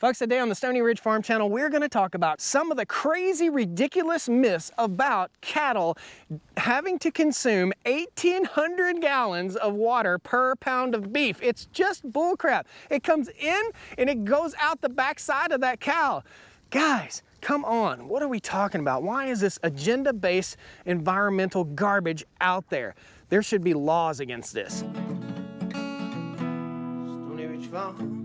Folks, today on the Stoney Ridge Farm Channel, we're going to talk about some of the crazy, ridiculous myths about cattle having to consume 1,800 gallons of water per pound of beef. It's just bullcrap. It comes in and it goes out the backside of that cow. Guys, come on. What are we talking about? Why is this agenda-based environmental garbage out there? There should be laws against this. Stoney Ridge Farm.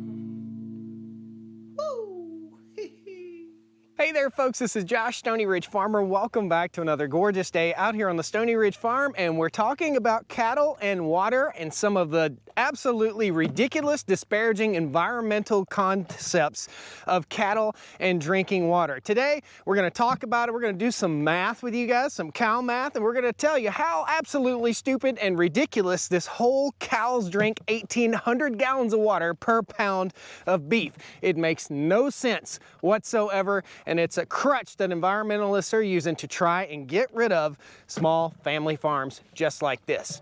Hey there folks, this is Josh, Stoney Ridge Farmer. Welcome back to another gorgeous day out here on the Stoney Ridge Farm, and we're talking about cattle and water and some of the absolutely ridiculous, disparaging environmental concepts of cattle and drinking water. Today, we're gonna talk about it. We're gonna do some math with you guys, some cow math, and we're gonna tell you how absolutely stupid and ridiculous this whole cows drink 1,800 gallons of water per pound of beef. It makes no sense whatsoever. And it's a crutch that environmentalists are using to try and get rid of small family farms just like this.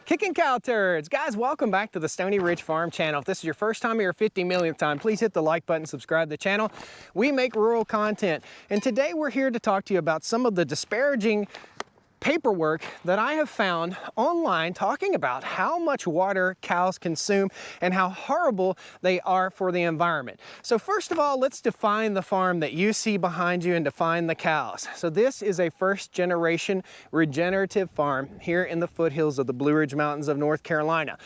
Kicking cow turds. Guys, welcome back to the Stoney Ridge Farm Channel. If this is your first time or your 50 millionth time, please hit the like button, subscribe to the channel. We make rural content. And today we're here to talk to you about some of the disparaging paperwork that I have found online talking about how much water cows consume and how horrible they are for the environment. So first of all, let's define the farm that you see behind you and define the cows. So this is a first generation regenerative farm here in the foothills of the Blue Ridge Mountains of North Carolina.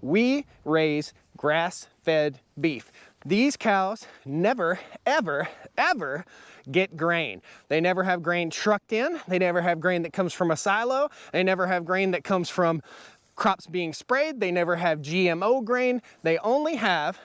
We raise grass-fed beef. These cows never, ever, ever get grain. They never have grain trucked in. They never have grain that comes from a silo. They never have grain that comes from crops being sprayed. They never have GMO grain. They only have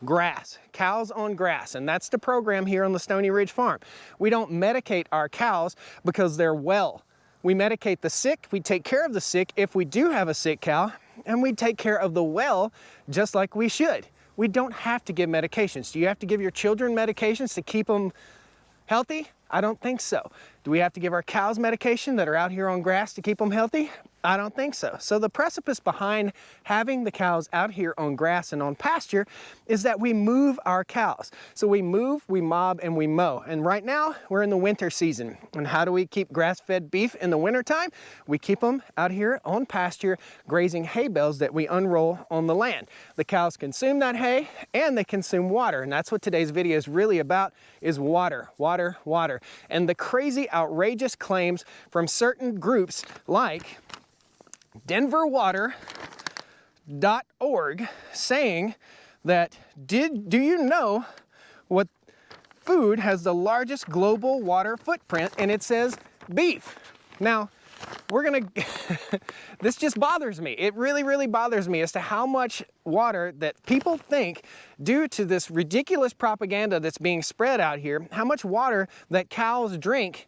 grass, cows on grass, and that's the program here on the Stoney Ridge Farm. We don't medicate our cows because they're well. We medicate the sick. We take care of the sick if we do have a sick cow, and we take care of the well just like we should. We don't have to give medications. Do you have to give your children medications to keep them healthy? I don't think so. Do we have to give our cows medication that are out here on grass to keep them healthy? I don't think so. So the precipice behind having the cows out here on grass and on pasture is that we move our cows. So we move, we mob, and we mow. And right now, we're in the winter season. And how do we keep grass-fed beef in the wintertime? We keep them out here on pasture, grazing hay bales that we unroll on the land. The cows consume that hay, and they consume water. And that's what today's video is really about, is water, water, water. And the crazy, outrageous claims from certain groups like denverwater.org saying that, do you know what food has the largest global water footprint? And it says beef. Now, we're gonna, this just bothers me. It really, really bothers me as to how much water that people think, due to this ridiculous propaganda that's being spread out here, how much water that cows drink,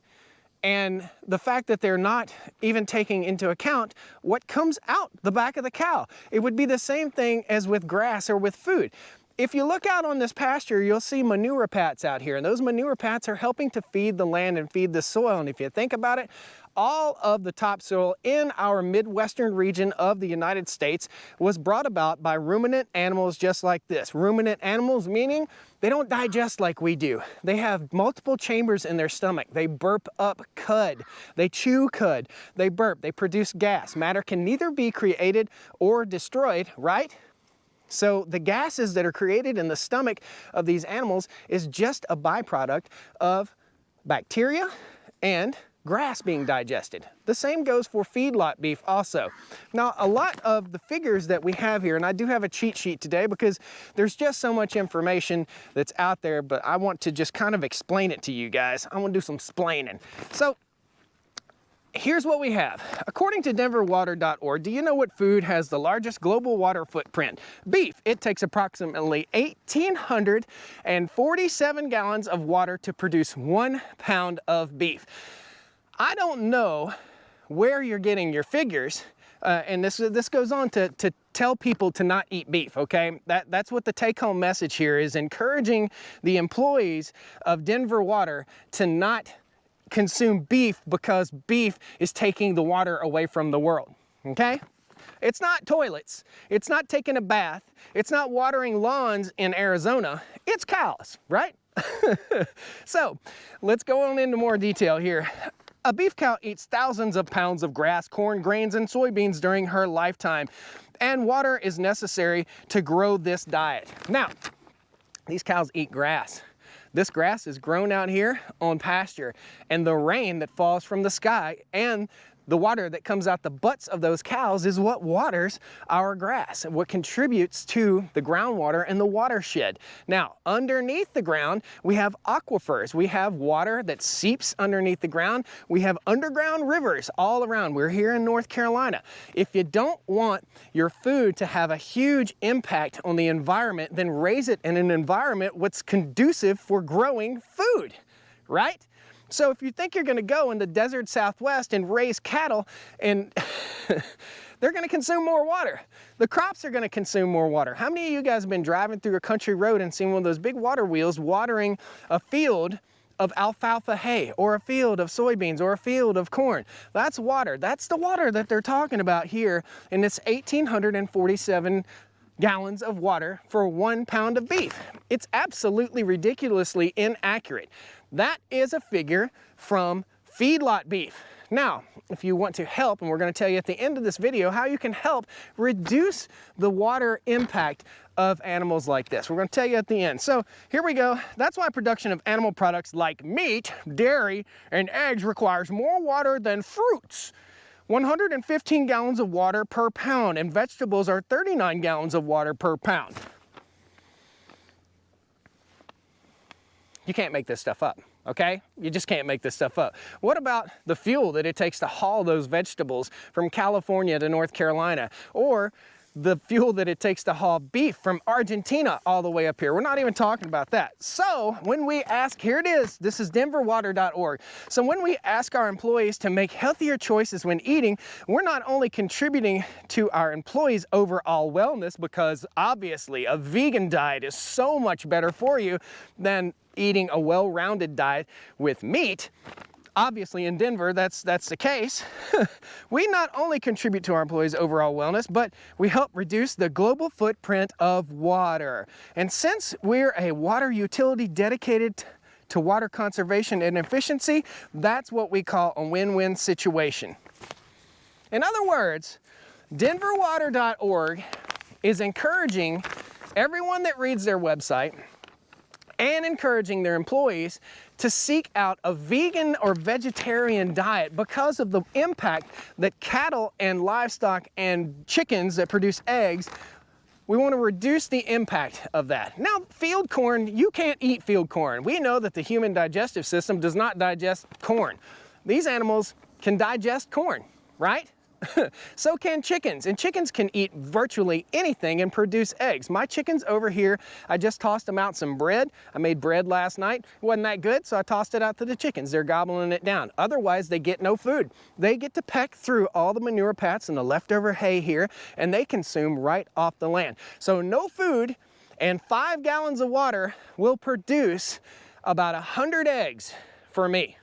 and the fact that they're not even taking into account what comes out the back of the cow. It would be the same thing as with grass or with food. If you look out on this pasture, you'll see manure pats out here, and those manure pats are helping to feed the land and feed the soil. And if you think about it, all of the topsoil in our Midwestern region of the United States was brought about by ruminant animals just like this. Ruminant animals meaning they don't digest like we do. They have multiple chambers in their stomach. They burp up cud. They chew cud. They burp. They produce gas. Matter can neither be created or destroyed, right? So the gases that are created in the stomach of these animals is just a byproduct of bacteria and grass being digested. The same goes for feedlot beef also. Now, a lot of the figures that we have here, and I do have a cheat sheet today because there's just so much information that's out there, but I want to just kind of explain it to you guys. I want to do some splaining. So here's what we have. According to denverwater.org, do you know what food has the largest global water footprint? Beef. It takes approximately 1,847 gallons of water to produce 1 pound of beef. I don't know where you're getting your figures, and this goes on to tell people to not eat beef, okay? That's what the take-home message here is, encouraging the employees of Denver Water to not consume beef because beef is taking the water away from the world, okay? It's not toilets. It's not taking a bath. It's not watering lawns in Arizona. It's cows, right? So let's go on into more detail here. A beef cow eats thousands of pounds of grass, corn, grains, and soybeans during her lifetime, and water is necessary to grow this diet. Now, these cows eat grass. This grass is grown out here on pasture, and the rain that falls from the sky and the water that comes out the butts of those cows is what waters our grass and what contributes to the groundwater and the watershed. Now, underneath the ground, we have aquifers. We have water that seeps underneath the ground. We have underground rivers all around. We're here in North Carolina. If you don't want your food to have a huge impact on the environment, then raise it in an environment what's conducive for growing food, right? So if you think you're going to go in the desert Southwest and raise cattle, and they're going to consume more water. The crops are going to consume more water. How many of you guys have been driving through a country road and seen one of those big water wheels watering a field of alfalfa hay, or a field of soybeans, or a field of corn? That's water. That's the water that they're talking about here in this 1,847 gallons of water for 1 pound of beef. It's absolutely ridiculously inaccurate. That is a figure from feedlot beef. Now, if you want to help, and we're going to tell you at the end of this video how you can help reduce the water impact of animals like this. We're going to tell you at the end. So here we go. That's why production of animal products like meat, dairy, and eggs requires more water than fruits. 115 gallons of water per pound, and vegetables are 39 gallons of water per pound. You can't make this stuff up, okay? You just can't make this stuff up. What about the fuel that it takes to haul those vegetables from California to North Carolina, or the fuel that it takes to haul beef from Argentina all the way up here? We're not even talking about that. So when we ask, here it is, this is denverwater.org. So when we ask our employees to make healthier choices when eating, we're not only contributing to our employees' overall wellness, because obviously a vegan diet is so much better for you than eating a well-rounded diet with meat. Obviously in Denver, that's the case. We not only contribute to our employees' overall wellness, but we help reduce the global footprint of water. And since we're a water utility dedicated to water conservation and efficiency, that's what we call a win-win situation. In other words, denverwater.org is encouraging everyone that reads their website and encouraging their employees to seek out a vegan or vegetarian diet because of the impact that cattle and livestock and chickens that produce eggs, we want to reduce the impact of that. Now, field corn, you can't eat field corn. We know that the human digestive system does not digest corn. These animals can digest corn, right? So can chickens, and chickens can eat virtually anything and produce eggs. My chickens over here, I just tossed them out some bread. I made bread last night. It wasn't that good, so I tossed it out to the chickens. They're gobbling it down. Otherwise, they get no food. They get to peck through all the manure pats and the leftover hay here, and they consume right off the land. So no food and 5 gallons of water will produce about 100 eggs for me.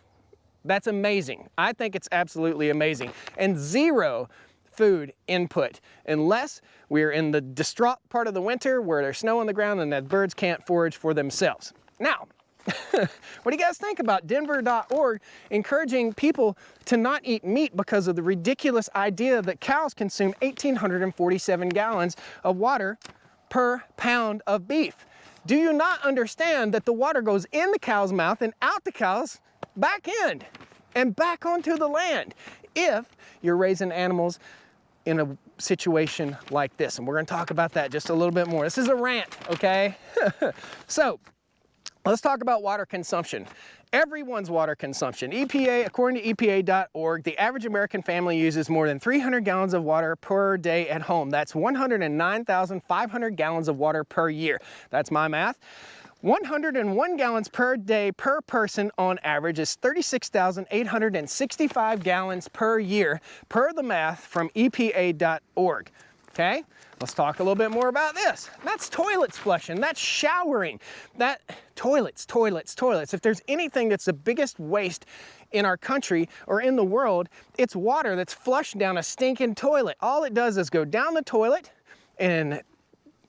That's amazing. I think it's absolutely amazing. And zero food input, unless we're in the distraught part of the winter where there's snow on the ground and that birds can't forage for themselves. Now, what do you guys think about Denver.org encouraging people to not eat meat because of the ridiculous idea that cows consume 1,847 gallons of water per pound of beef? Do you not understand that the water goes in the cow's mouth and out the cow's back end and back onto the land if you're raising animals in a situation like this? And we're going to talk about that just a little bit more. This is a rant, okay? So let's talk about water consumption. Everyone's water consumption. EPA, according to EPA.org, the average American family uses more than 300 gallons of water per day at home. That's 109,500 gallons of water per year. That's my math. 101 gallons per day per person on average is 36,865 gallons per year per the math from EPA.org. Okay, let's talk a little bit more about this. That's toilets flushing, that's showering, that toilets. If there's anything that's the biggest waste in our country or in the world, it's water that's flushed down a stinking toilet. All it does is go down the toilet and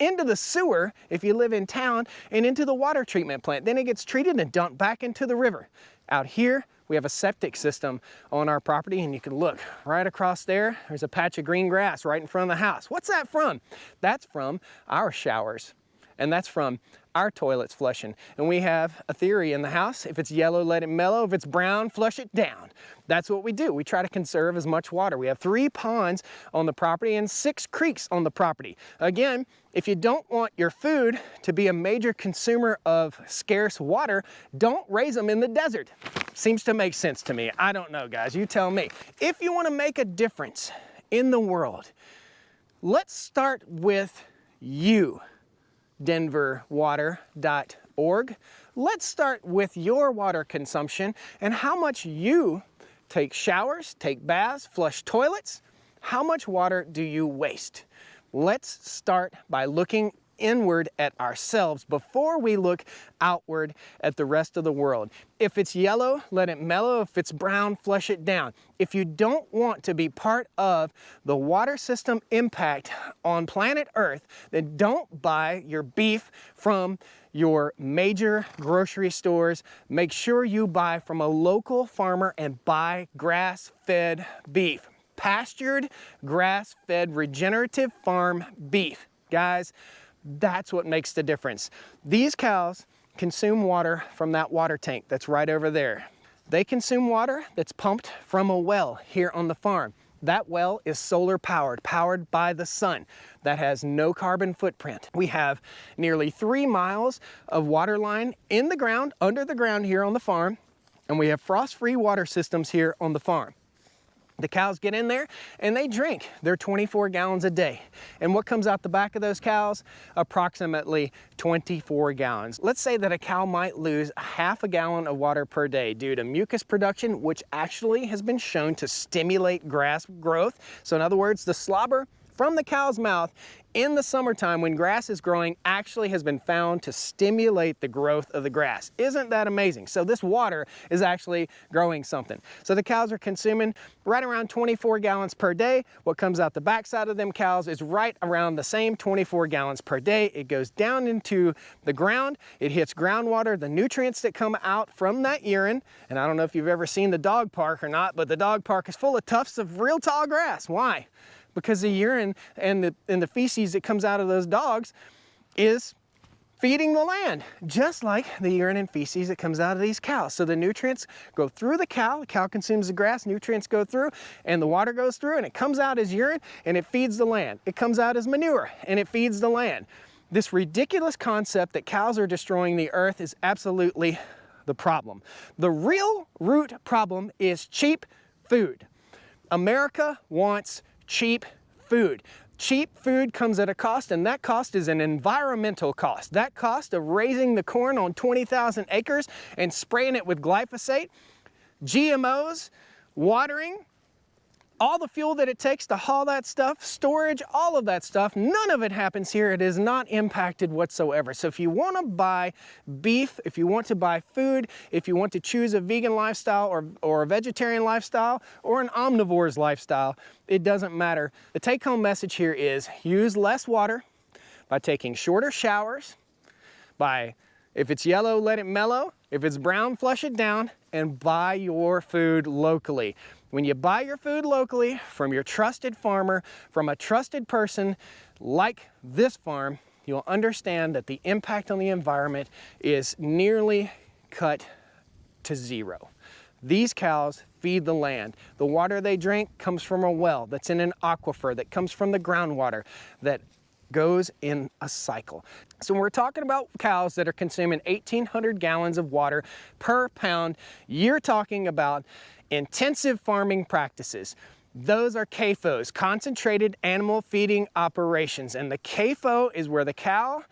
into the sewer, if you live in town, and into the water treatment plant. Then it gets treated and dumped back into the river. Out here, we have a septic system on our property, and you can look right across there. There's a patch of green grass right in front of the house. What's that from? That's from our showers, and that's from our toilets flushing. And we have a theory in the house: if it's yellow, let it mellow. If it's brown, flush it down. That's what we do. We try to conserve as much water. We have 3 ponds on the property and 6 creeks on the property. Again, if you don't want your food to be a major consumer of scarce water, don't raise them in the desert. Seems to make sense to me. I don't know, guys. You tell me. If you want to make a difference in the world, let's start with you. denverwater.org. Let's start with your water consumption and how much you take showers, take baths, flush toilets. How much water do you waste? Let's start by looking inward at ourselves before we look outward at the rest of the world. If it's yellow, let it mellow. If it's brown, flush it down. If you don't want to be part of the water system impact on planet Earth, then don't buy your beef from your major grocery stores. Make sure you buy from a local farmer and buy grass-fed beef. Pastured, grass-fed, regenerative farm beef. Guys, that's what makes the difference. These cows consume water from that water tank that's right over there. They consume water that's pumped from a well here on the farm. That well is solar powered, powered by the sun. That has no carbon footprint. We have nearly 3 miles of water line in the ground, under the ground here on the farm, and we have frost-free water systems here on the farm. The cows get in there and they drink their 24 gallons a day. And what comes out the back of those cows? Approximately 24 gallons. Let's say that a cow might lose ½ a gallon of water per day due to mucus production, which actually has been shown to stimulate grass growth. So in other words, the slobber from the cow's mouth in the summertime when grass is growing actually has been found to stimulate the growth of the grass. Isn't that amazing? So this water is actually growing something. So the cows are consuming right around 24 gallons per day. What comes out the backside of them cows is right around the same 24 gallons per day. It goes down into the ground. It hits groundwater. The nutrients that come out from that urine, and I don't know if you've ever seen the dog park or not, but the dog park is full of tufts of real tall grass. Why? Because the urine and the feces that comes out of those dogs is feeding the land, just like the urine and feces that comes out of these cows. So the nutrients go through the cow consumes the grass, nutrients go through, and the water goes through, and it comes out as urine, and it feeds the land. It comes out as manure, and it feeds the land. This ridiculous concept that cows are destroying the earth is absolutely the problem. The real root problem is cheap food. America wants cheap food. Cheap food comes at a cost, and that cost is an environmental cost. That cost of raising the corn on 20,000 acres and spraying it with glyphosate, GMOs, watering, all the fuel that it takes to haul that stuff, storage, all of that stuff, none of it happens here. It is not impacted whatsoever. So if you want to buy beef, if you want to buy food, if you want to choose a vegan lifestyle or a vegetarian lifestyle or an omnivore's lifestyle, it doesn't matter. The take-home message here is use less water by taking shorter showers, by if it's yellow, let it mellow. If it's brown, flush it down, and buy your food locally. When you buy your food locally from your trusted farmer, from a trusted person like this farm, you'll understand that the impact on the environment is nearly cut to zero. These cows feed the land. The water they drink comes from a well that's in an aquifer, that comes from the groundwater, that goes in a cycle. So when we're talking about cows that are consuming 1,800 gallons of water per pound, you're talking about intensive farming practices. Those are CAFOs, concentrated animal feeding operations. And the CAFO is where the cow,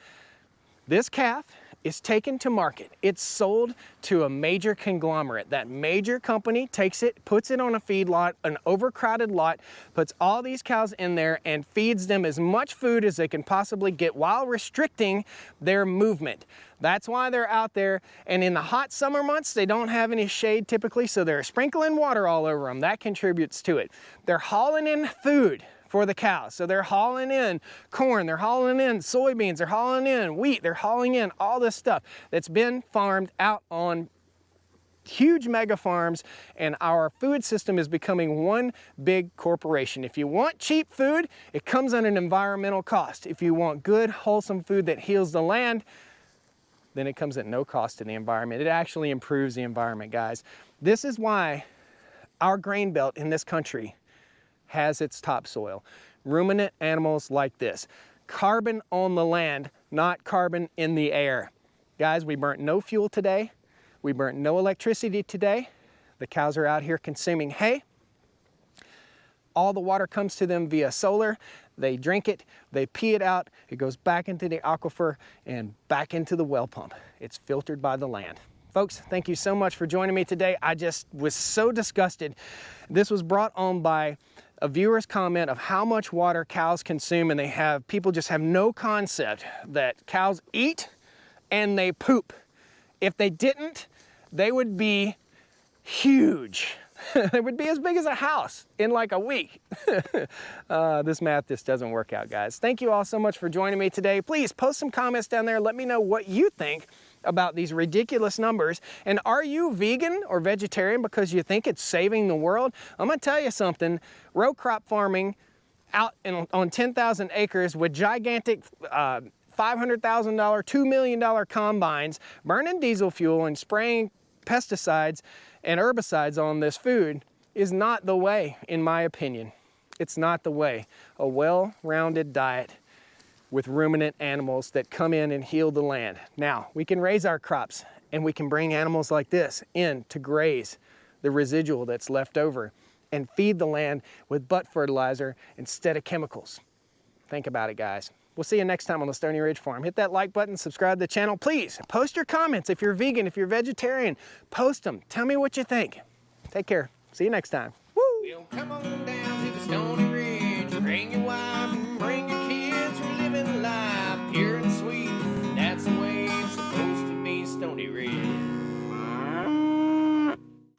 this calf, is taken to market. It's sold to a major conglomerate. That major company takes it, puts it on a feedlot, an overcrowded lot, puts all these cows in there and feeds them as much food as they can possibly get while restricting their movement. That's why they're out there, and in the hot summer months, they don't have any shade typically, so they're sprinkling water all over them. That contributes to it. They're hauling in food for the cows. So they're hauling in corn, they're hauling in soybeans, they're hauling in wheat, they're hauling in all this stuff that's been farmed out on huge mega farms, and our food system is becoming one big corporation. If you want cheap food, it comes at an environmental cost. If you want good, wholesome food that heals the land, then it comes at no cost to the environment. It actually improves the environment, guys. This is why our grain belt in this country has its topsoil. Ruminant animals like this. Carbon on the land, not carbon in the air. Guys, we burnt no fuel today. We burnt no electricity today. The cows are out here consuming hay. All the water comes to them via solar. They drink it, they pee it out, it goes back into the aquifer and back into the well pump. It's filtered by the land. Folks, thank you so much for joining me today. I just was so disgusted. This was brought on by a viewer's comment of how much water cows consume, and people just have no concept that cows eat and they poop. If they didn't, they would be huge. They would be as big as a house in like a week. This math just doesn't work out, guys. Thank you all so much for joining me today. Please post some comments down there. Let me know what you think about these ridiculous numbers. And are you vegan or vegetarian because you think it's saving the world? I'm gonna tell you something. Row crop farming out on 10,000 acres with gigantic $500,000, $2 million combines, burning diesel fuel and spraying pesticides and herbicides on this food is not the way, in my opinion. It's not the way. A well-rounded diet with ruminant animals that come in and heal the land. Now, we can raise our crops and we can bring animals like this in to graze the residual that's left over and feed the land with butt fertilizer instead of chemicals. Think about it, guys. We'll see you next time on the Stoney Ridge Farm. Hit that like button, subscribe to the channel. Please post your comments. If you're vegan, if you're vegetarian, post them. Tell me what you think. Take care. See you next time. Woo! Well, come on down to the Stoney Ridge, bring your